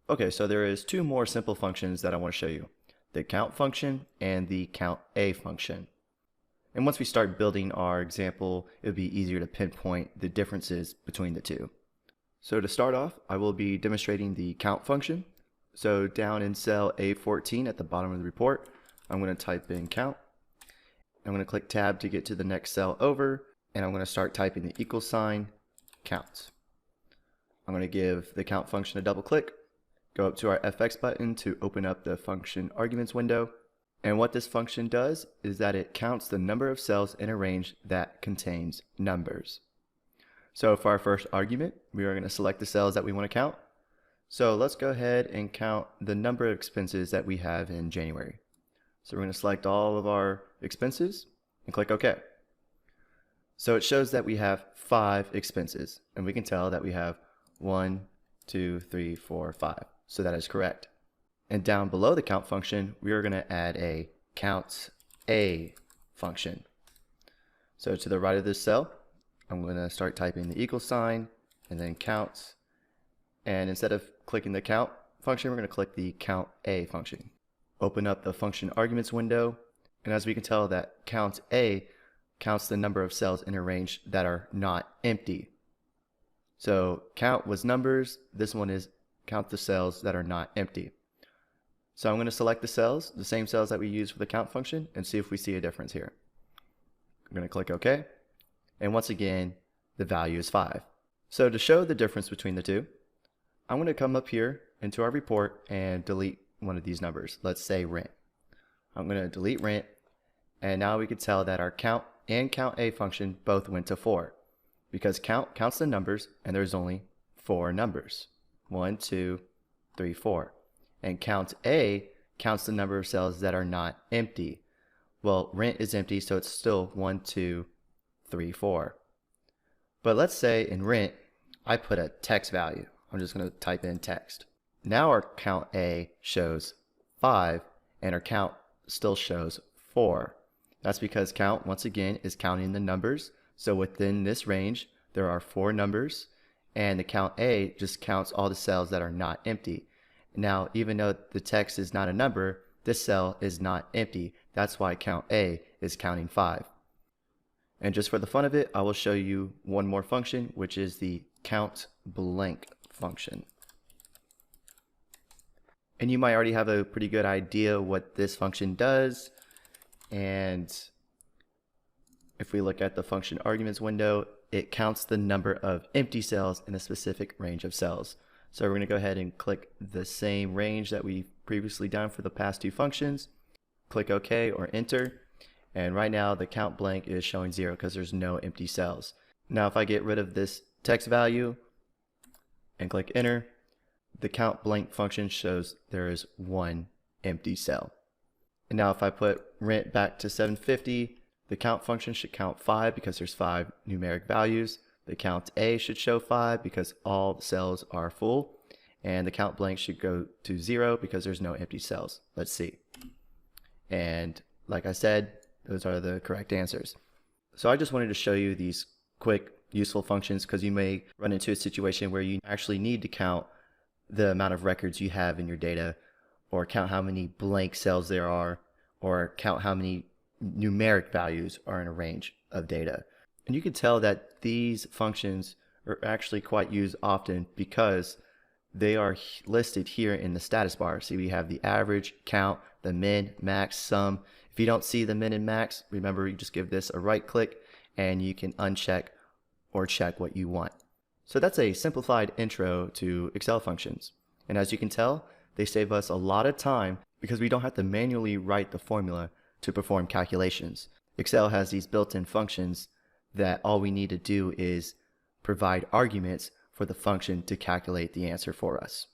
Okay, so there is two more simple functions that I want to show you, the count function and the count a function. And once we start building our example, it would be easier to pinpoint the differences between the two. So to start off, I will be demonstrating the count function. So down in cell A14 at the bottom of the report, I'm going to type in count. I'm going to click tab to get to the next cell over, and I'm going to start typing the equal sign count. I'm going to give the count function a double click, go up to our FX button to open up the function arguments window. And what this function does is that it counts the number of cells in a range that contains numbers. So for our first argument, we are going to select the cells that we want to count. So let's go ahead and count the number of expenses that we have in January. So we're going to select all of our expenses and click OK. So it shows that we have 5 expenses, and we can tell that we have 1, 2, 3, 4, 5. So that is correct. And down below the count function, we are going to add a count a function. So to the right of this cell, I'm going to start typing the equal sign and then count. And instead of clicking the count function, we're going to click the count a function. Open up the function arguments window, and as we can tell that count a counts the number of cells in a range that are not empty. So count was numbers, this one is count the cells that are not empty. So I'm going to select the cells, the same cells that we used for the count function, and see if we see a difference here. I'm going to click OK, and once again the value is 5. So to show the difference between the two, I'm going to come up here into our report and delete one of these numbers. Let's say rent. I'm going to delete rent, and now we can tell that our count and count a function both went to 4, because count counts the numbers and there's only 4 numbers. 1, 2, 3, 4. And count a counts the number of cells that are not empty. Well, rent is empty, so it's still 1, 2, 3, 4. But let's say in rent, I put a text value. I'm just going to type in text. Now our count a shows 5, and our count still shows 4. That's because count, once again, is counting the numbers. So within this range, there are 4 numbers, and the count a just counts all the cells that are not empty. Now, even though the text is not a number, this cell is not empty. That's why count a is counting 5. And just for the fun of it, I will show you one more function, which is the count blank function. And you might already have a pretty good idea what this function does. And if we look at the function arguments window, it counts the number of empty cells in a specific range of cells. So we're going to go ahead and click the same range that we've previously done for the past 2 functions. Click OK or enter. And right now the count blank is showing 0 because there's no empty cells. Now if I get rid of this text value and click enter, the count blank function shows there is 1 empty cell. And now if I put rent back to 750, the count function should count 5 because there's 5 numeric values. The count a should show 5 because all the cells are full. And the count blank should go to 0 because there's no empty cells. Let's see. And like I said, those are the correct answers. So I just wanted to show you these quick, useful functions because you may run into a situation where you actually need to count the amount of records you have in your data, or count how many blank cells there are, or count how many numeric values are in a range of data. And you can tell that these functions are actually quite used often because they are listed here in the status bar. See, we have the average, count, the min, max, sum. If you don't see the min and max, remember you just give this a right click and you can uncheck or check what you want. So that's a simplified intro to Excel functions. And as you can tell, they save us a lot of time because we don't have to manually write the formula to perform calculations. Excel has these built-in functions that all we need to do is provide arguments for the function to calculate the answer for us.